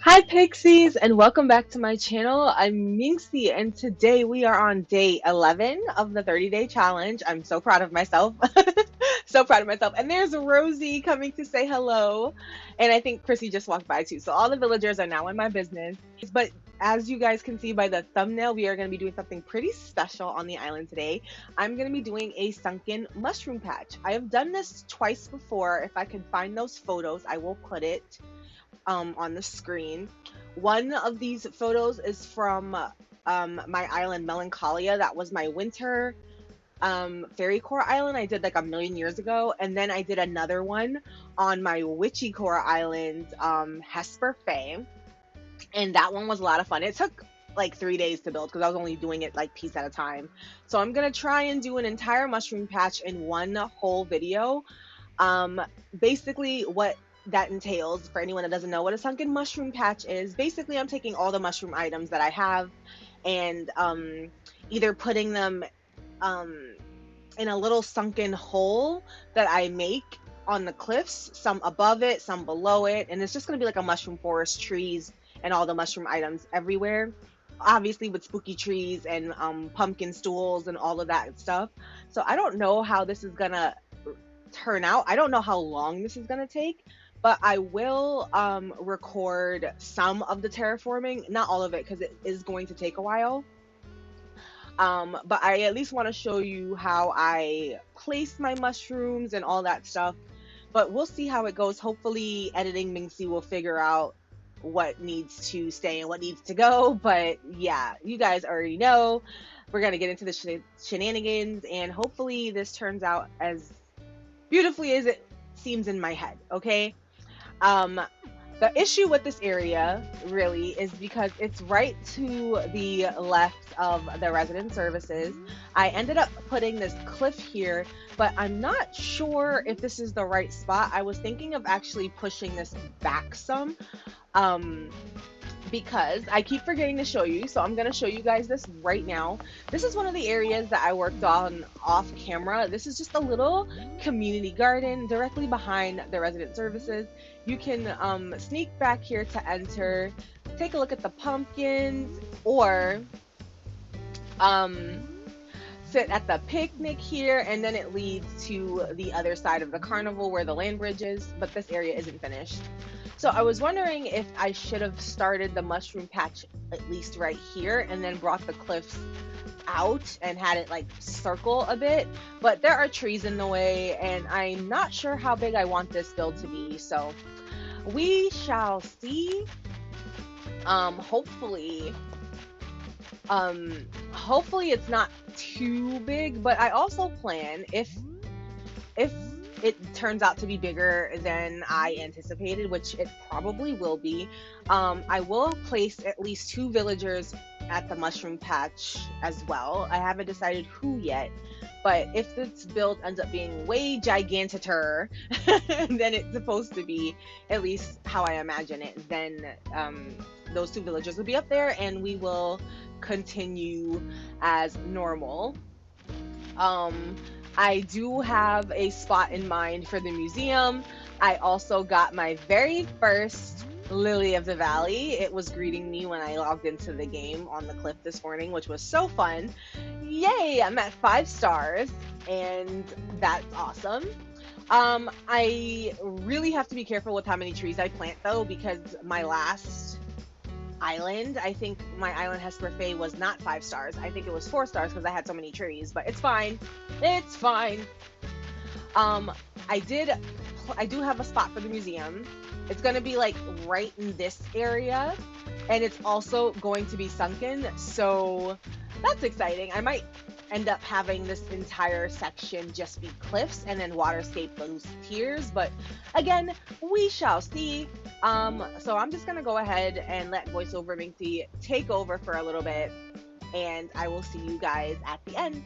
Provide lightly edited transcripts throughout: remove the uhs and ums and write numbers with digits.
Hi Pixies and welcome back to my channel. I'm Minxie and today we are on day 11 of the 30-day challenge. I'm so proud of myself. So proud of myself. And there's Rosie coming to say hello. And I think Chrissy just walked by too. So all the villagers are now in my business. But as you guys can see by the thumbnail, we are going to be doing something pretty special on the island today. I'm going to be doing a sunken mushroom patch. I have done this twice before. If I can find those photos, I will put it on the screen. One of these photos is from my island Melancholia. That was my winter fairy core island I did like a million years ago, and then I did another one on my witchy core island, Hesper Fae, and that one was a lot of fun. It took like 3 days to build because I was only doing it like piece at a time. So I'm gonna try and do an entire mushroom patch in one whole video. um Basically what that entails, for anyone that doesn't know what a sunken mushroom patch is, basically I'm taking all the mushroom items that I have and either putting them um in a little sunken hole that I make on the cliffs, some above it, some below it, and it's just going to be like a mushroom forest, trees and all the mushroom items everywhere, obviously with spooky trees and pumpkin stools and all of that stuff. So I don't know how this is gonna turn out. I don't know how long this is going to take, but I will record some of the terraforming, not all of it because it is going to take a while. But I at least want to show you how I place my mushrooms and all that stuff. But we'll see how it goes. Hopefully, editing Minxie will figure out what needs to stay and what needs to go. But yeah, you guys already know we're going to get into the shenanigans, and hopefully, this turns out as beautifully as it seems in my head, okay? Um, the issue with this area really is because it's right to the left of the resident services. I ended up putting this cliff here, but I'm not sure if this is the right spot. I was thinking of actually pushing this back some. Um, because I keep forgetting to show you, so I'm going to show you guys this right now. This is one of the areas that I worked on off camera. This is just a little community garden directly behind the resident services. You can sneak back here to enter, take a look at the pumpkins, or um, sit at the picnic here, and then it leads to the other side of the carnival where the land bridge is, but this area isn't finished. So I was wondering if I should have started the mushroom patch at least right here and then brought the cliffs out and had it like circle a bit, but there are trees in the way and I'm not sure how big I want this build to be, so we shall see. Hopefully hopefully it's not too big, but I also plan, if it turns out to be bigger than I anticipated, which it probably will be, I will place at least 2 villagers at the mushroom patch as well. I haven't decided who yet, but if this build ends up being way giganter than it's supposed to be, at least how I imagine it, then those 2 villagers will be up there and we will continue as normal. I do have a spot in mind for the museum. I also got my very first Lily of the Valley. It was greeting me when I logged into the game on the cliff this morning, which was so fun. Yay, I'm at 5 stars, and that's awesome. I really have to be careful with how many trees I plant though, because my last island, I think my island Hesper Fae was not 5 stars. I think it was 4 stars because I had so many trees, but it's fine. It's fine. I do have a spot for the museum. It's going to be like right in this area, and it's also going to be sunken, so that's exciting. I might end up having this entire section just be cliffs and then waterscape those tiers, but again, we shall see. So I'm just gonna go ahead and let voiceover Minxie take over for a little bit, and I will see you guys at the end.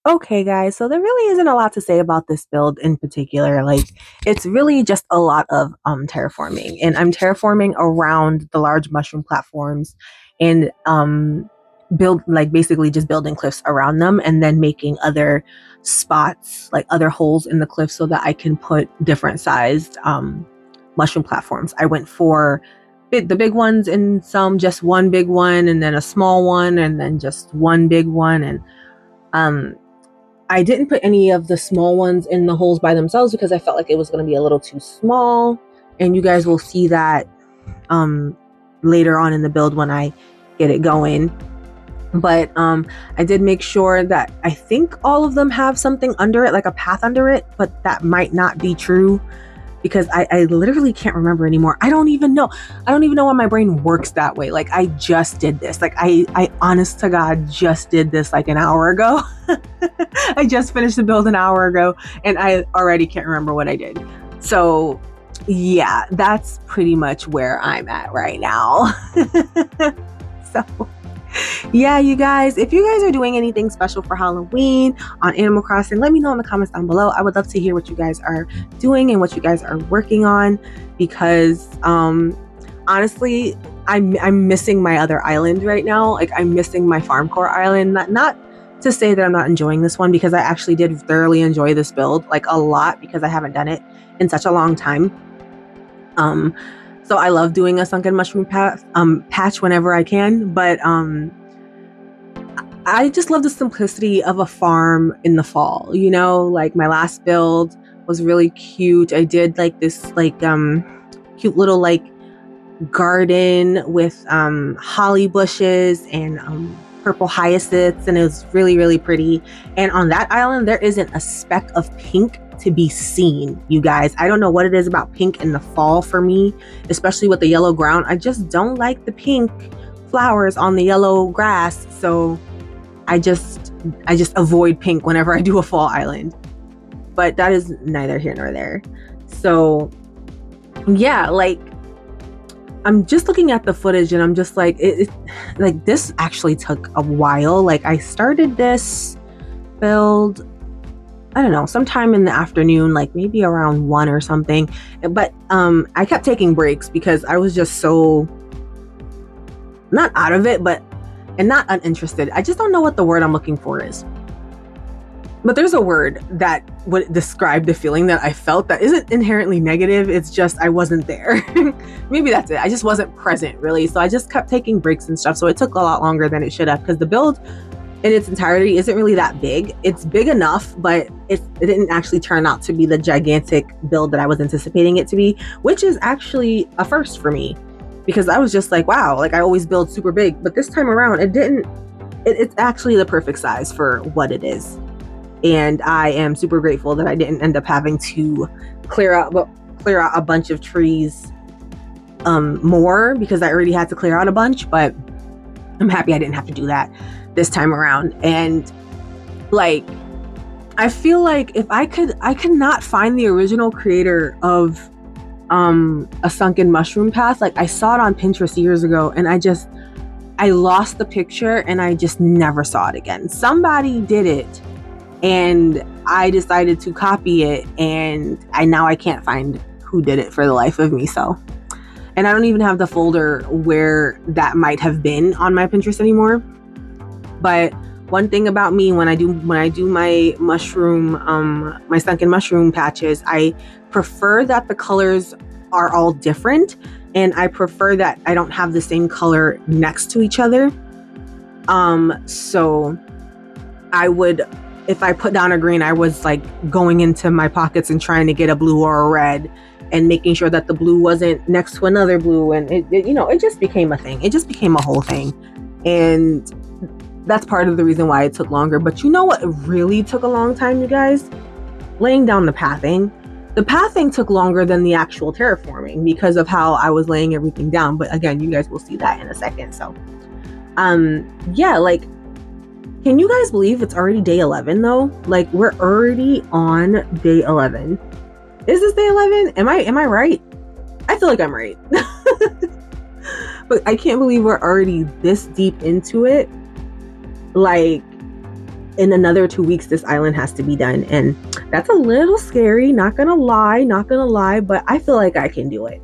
Okay, guys, so there really isn't a lot to say about this build in particular. Like, it's really just a lot of terraforming, and I'm terraforming around the large mushroom platforms and build like basically just building cliffs around them and then making other spots, like other holes in the cliff so that I can put different sized mushroom platforms. I went for the big ones and some just one big one and then a small one and then just one big one. And I didn't put any of the small ones in the holes by themselves because I felt like it was going to be a little too small. And you guys will see that later on in the build when I get it going. But I did make sure that I think all of them have something under it, like a path under it, but that might not be true because I literally can't remember anymore. I don't even know why my brain works that way. Like I just did this. Like I honest to God just did this like an hour ago. I just finished the build an hour ago and I already can't remember what I did. So yeah, that's pretty much where I'm at right now. So yeah, you guys, if you guys are doing anything special for Halloween on Animal Crossing, let me know in the comments down below. I would love to hear what you guys are doing and what you guys are working on because honestly, I'm missing my other island right now. Like I'm missing my farm core island. Not to say that I'm not enjoying this one because I actually did thoroughly enjoy this build like a lot because I haven't done it in such a long time. So I love doing a Sunken Mushroom Patch whenever I can, but I just love the simplicity of a farm in the fall. You know, like my last build was really cute. I did like this like cute little like garden with holly bushes and purple hyacinths, and it was really, really pretty. And on that island, there isn't a speck of pink to be seen, you guys. I don't know what it is about pink in the fall for me, especially with the yellow ground. I just don't like the pink flowers on the yellow grass, so I just avoid pink whenever I do a fall island. But that is neither here nor there. So yeah, like I'm just looking at the footage and I'm just like like this actually took a while. Like I started this build, I don't know, sometime in the afternoon, like maybe around 1 or something. But I kept taking breaks because I was just so not out of it, and not uninterested. I just don't know what the word I'm looking for is. But there's a word that would describe the feeling that I felt that isn't inherently negative. It's just I wasn't there. Maybe that's it. I just wasn't present really. So I just kept taking breaks and stuff. So it took a lot longer than it should have because the build in its entirety isn't really that big. It's big enough, but it didn't actually turn out to be the gigantic build that I was anticipating it to be, which is actually a first for me because I was just like, wow, like I always build super big, but this time around it's actually the perfect size for what it is. And I am super grateful that I didn't end up having to clear out a bunch of trees more because I already had to clear out a bunch, but I'm happy I didn't have to do that this time around. And like I feel like if I could not find the original creator of a Sunken Mushroom Path. Like I saw it on Pinterest years ago and I lost the picture and I just never saw it again. Somebody did it and I decided to copy it, and now I can't find who did it for the life of me. So, and I don't even have the folder where that might have been on my Pinterest anymore. But one thing about me when I do my mushroom, my Sunken Mushroom patches, I prefer that the colors are all different, and I prefer that I don't have the same color next to each other. So I would, if I put down a green, I was like going into my pockets and trying to get a blue or a red and making sure that the blue wasn't next to another blue. And it just became a thing. It just became a whole thing. And that's part of the reason why it took longer. But you know what really took a long time, you guys? Laying down the pathing. The pathing took longer than the actual terraforming because of how I was laying everything down. But again, you guys will see that in a second. So, yeah, like, can you guys believe it's already day 11 though? Like we're already on day 11. Is this day 11? Am I right? I feel like I'm right. But I can't believe we're already this deep into it. Like in another 2 weeks, this island has to be done. And that's a little scary. Not gonna lie, but I feel like I can do it.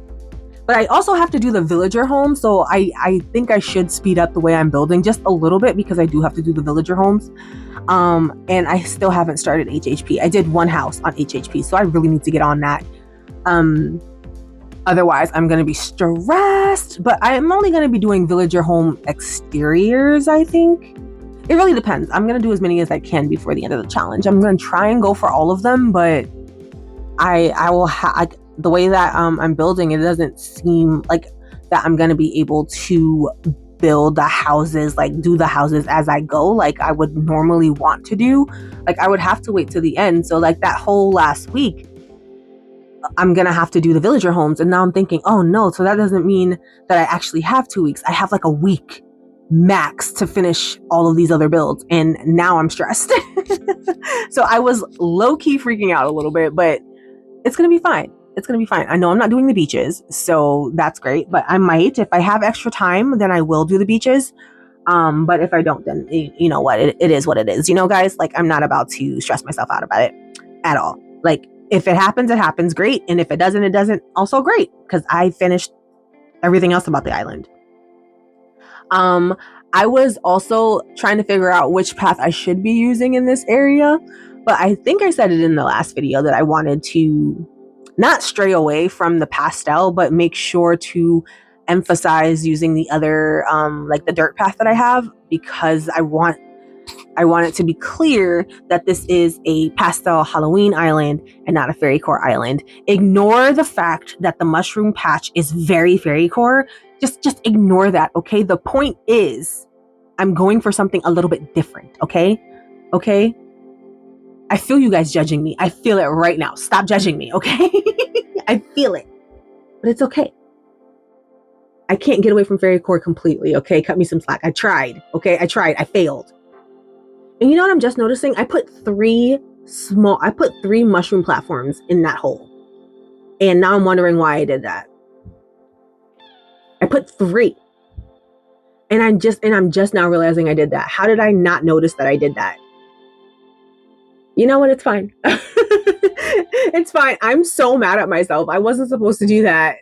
But I also have to do the villager home, so I think I should speed up the way I'm building just a little bit because I do have to do the villager homes. And I still haven't started HHP. I did one house on HHP, so I really need to get on that. Otherwise, I'm going to be stressed. But I'm only going to be doing villager home exteriors, I think. It really depends. I'm going to do as many as I can before the end of the challenge. I'm going to try and go for all of them, but I will the way that I'm building, it doesn't seem like that I'm going to be able to build the houses, like do the houses as I go, like I would normally want to do. Like I would have to wait to the end. So like that whole last week, I'm going to have to do the villager homes. And now I'm thinking, oh no, so that doesn't mean that I actually have 2 weeks. I have like a week max to finish all of these other builds. And now I'm stressed. So I was low key freaking out a little bit, but it's going to be fine. It's going to be fine. I know I'm not doing the beaches, so that's great. But I might, if I have extra time, then I will do the beaches. But if I don't, then you know what? It is what it is. You know, guys, like I'm not about to stress myself out about it at all. Like if it happens, it happens, great. And if it doesn't, it doesn't, also great. Because I finished everything else about the island. I was also trying to figure out which path I should be using in this area. But I think I said it in the last video that I wanted to not stray away from the pastel, but make sure to emphasize using the other, like the dirt path that I have, because I want it to be clear that this is a pastel Halloween island and not a fairy core island. Ignore the fact that the mushroom patch is very fairy core. Just ignore that, okay? The point is, I'm going for something a little bit different, okay? Okay? I feel you guys judging me. I feel it right now. Stop judging me, okay? I feel it. But it's okay. I can't get away from fairy core completely, okay? Cut me some slack. I tried, okay? I tried. I failed. And you know what I'm just noticing? I put three mushroom platforms in that hole. And now I'm wondering why I did that. I put 3. And I'm just now realizing I did that. How did I not notice that I did that? You know what? It's fine. It's fine. I'm so mad at myself. I wasn't supposed to do that.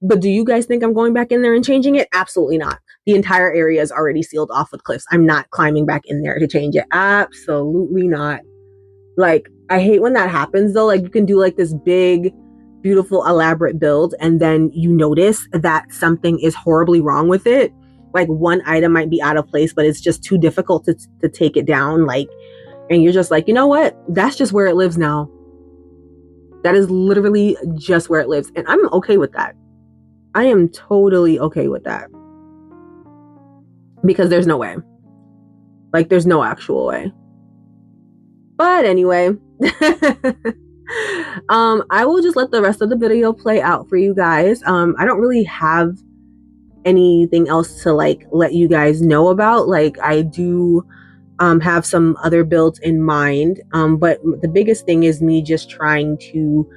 But do you guys think I'm going back in there and changing it? Absolutely not. The entire area is already sealed off with cliffs. I'm not climbing back in there to change it. Absolutely not. Like, I hate when that happens though. Like, you can do like this big, beautiful, elaborate build, and then you notice that something is horribly wrong with it. Like, one item might be out of place, but it's just too difficult to take it down. Like, and you're just like, you know what? That's just where it lives now. That is literally just where it lives. And I'm okay with that. I am totally okay with that. Because there's no way. Like, there's no actual way. But anyway, I will just let the rest of the video play out for you guys. I don't really have anything else to like let you guys know about. Like, I do have some other builds in mind, but the biggest thing is me just trying to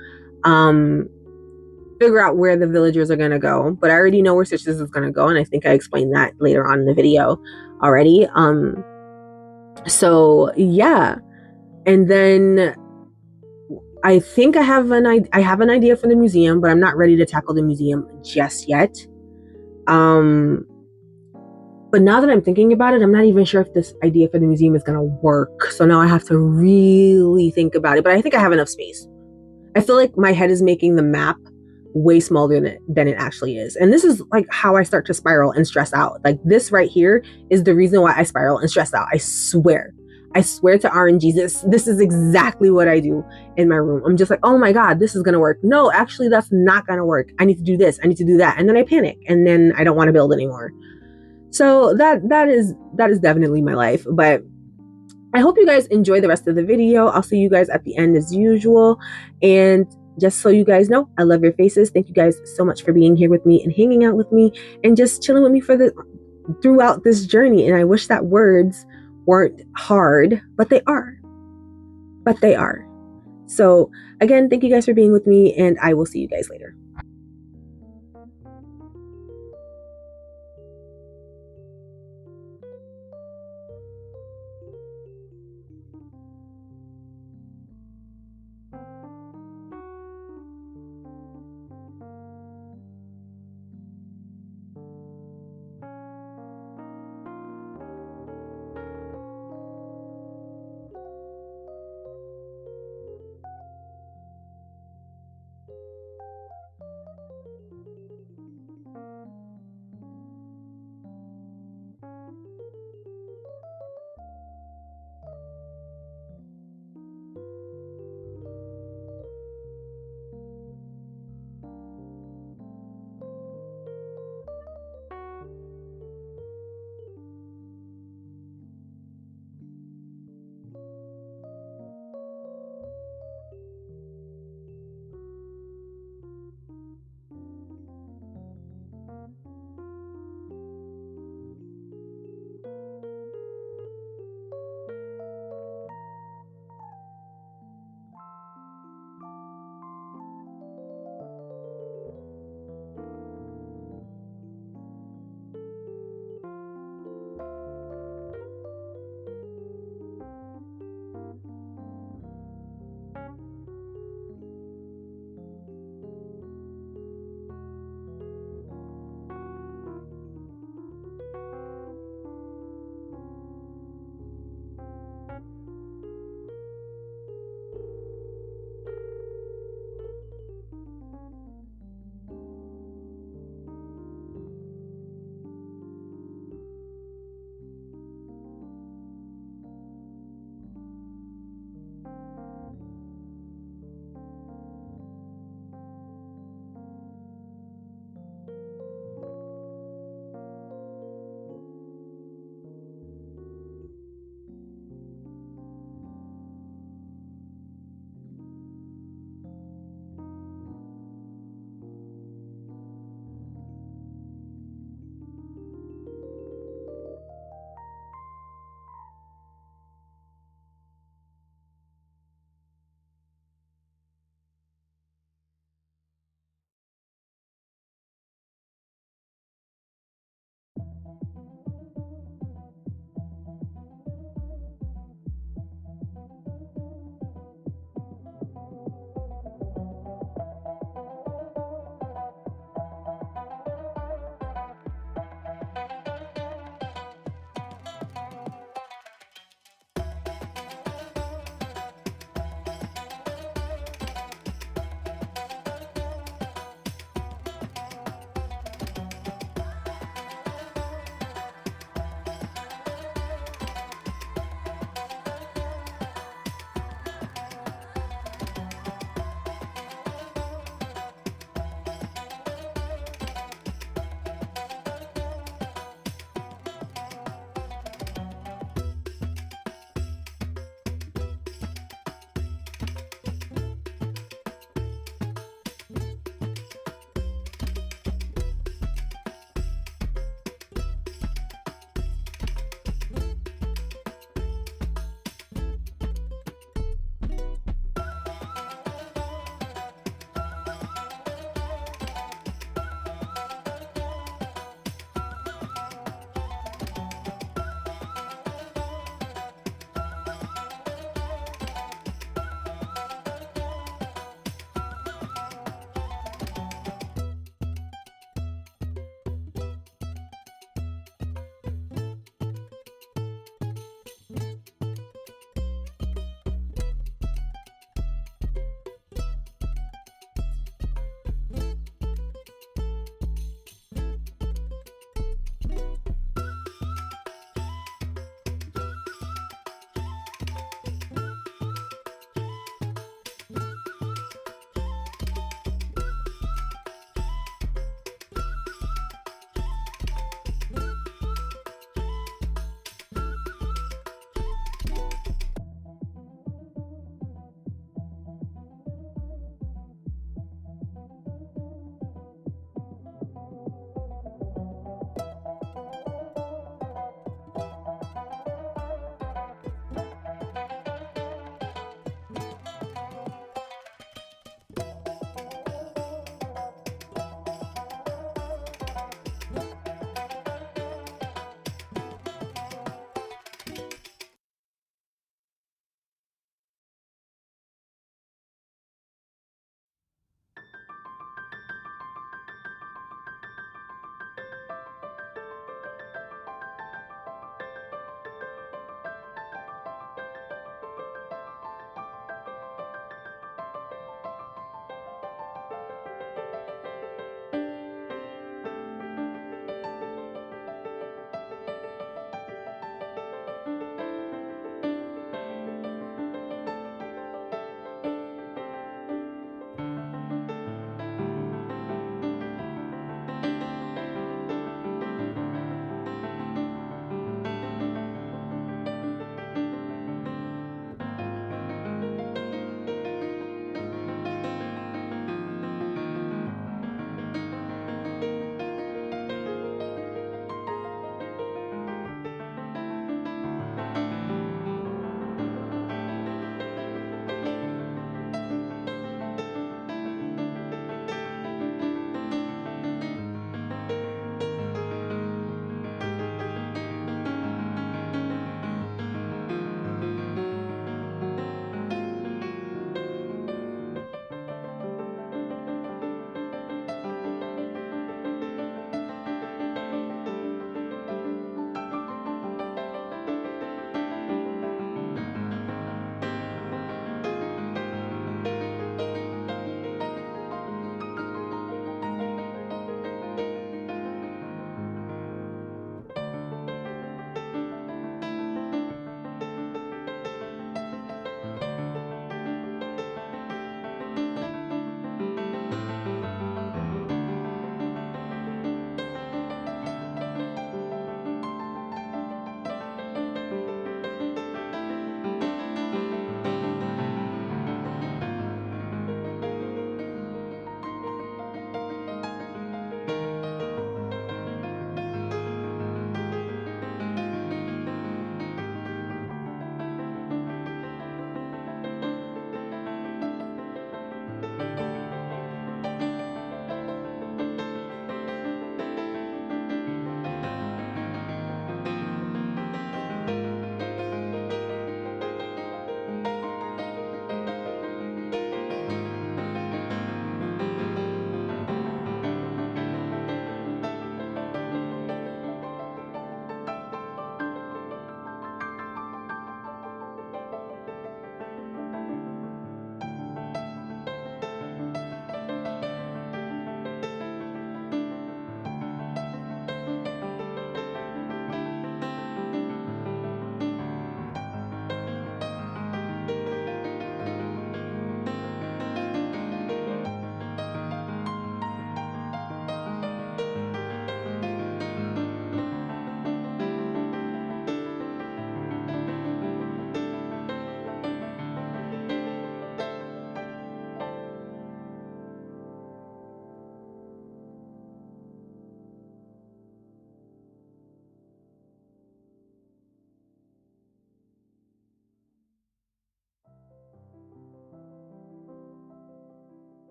figure out where the villagers are going to go. But I already know where Stitches is going to go, and I think I explained that later on in the video already. So yeah, and then I think I have an idea for the museum, but I'm not ready to tackle the museum just yet. But now that I'm thinking about it, I'm not even sure if this idea for the museum is going to work. So now I have to really think about it. But I think I have enough space. I feel like my head is making the map way smaller than it actually is. And this is like how I start to spiral and stress out. Like, this right here is the reason why I spiral and stress out. I swear to RNG, this is exactly what I do in my room. I'm just like, oh my God, this is going to work. No, actually, that's not going to work. I need to do this. I need to do that. And then I panic, and then I don't want to build anymore. So that is definitely my life. But I hope you guys enjoy the rest of the video. I'll see you guys at the end as usual. And just so you guys know, I love your faces. Thank you guys so much for being here with me and hanging out with me and just chilling with me throughout this journey. And I wish that words weren't hard, but they are. So again, thank you guys for being with me, and I will see you guys later.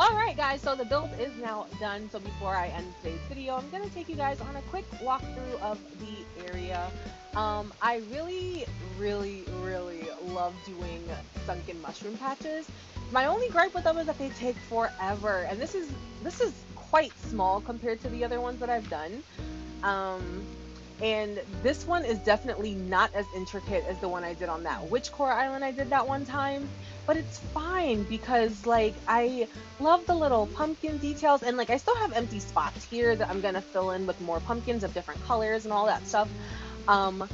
All right, guys, so the build is now done. So before I end today's video, I'm going to take you guys on a quick walkthrough of the area. I really love doing sunken mushroom patches. My only gripe with them is that they take forever, and this is quite small compared to the other ones that I've done. Um, and this one is definitely not as intricate as the one I did on that Witch Core Island I did that one time. But it's fine because like I love the little pumpkin details, and like I still have empty spots here that I'm gonna fill in with more pumpkins of different colors and all that stuff. Um,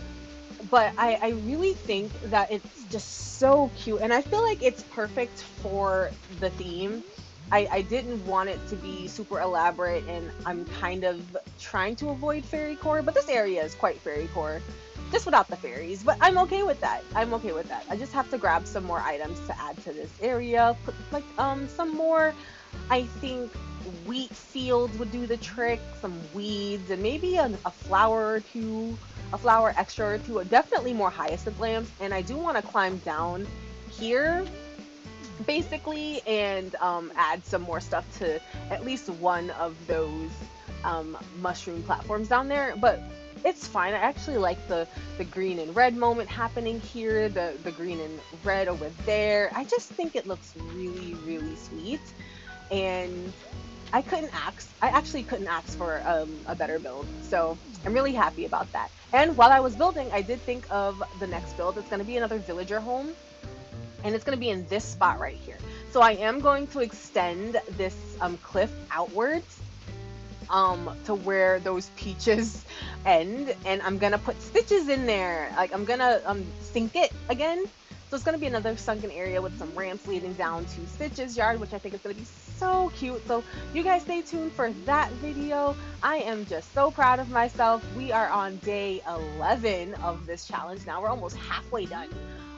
but I really think that it's just so cute, and I feel like it's perfect for the theme. I didn't want it to be super elaborate, and I'm kind of trying to avoid fairy core, but this area is quite fairy core, just without the fairies. But I'm okay with that. I'm okay with that. I just have to grab some more items to add to this area. Put like some more, I think wheat fields would do the trick, some weeds, and maybe a flower or two, a flower extra or two, definitely more hyacinth lamps. And I do want to climb down here basically and add some more stuff to at least one of those mushroom platforms down there. But it's fine. I actually like the green and red moment happening here, the green and red over there. I just think it looks really sweet, and I actually couldn't ask for a better build. So I'm really happy about that. And while I was building, I did think of the next build. It's going to be another villager home, and it's going to be in this spot right here. So I am going to extend this cliff outwards to where those peaches end, and I'm gonna put stitches in there. Like I'm gonna sink it again. So it's going to be another sunken area with some ramps leading down to Stitch's yard, which I think is going to be so cute. So you guys stay tuned for that video. I am just so proud of myself. We are on day 11 of this challenge now. We're almost halfway done.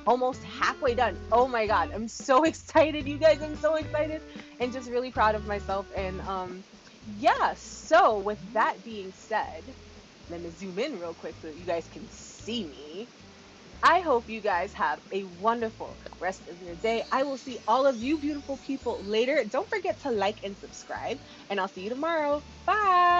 Almost halfway done. Oh my god, I'm so excited, you guys. I'm so excited and just really proud of myself. And yeah, so with that being said, let me zoom in real quick so that you guys can see me. I hope you guys have a wonderful rest of your day. I will see all of you beautiful people later. Don't forget to like and subscribe, and I'll see you tomorrow. Bye.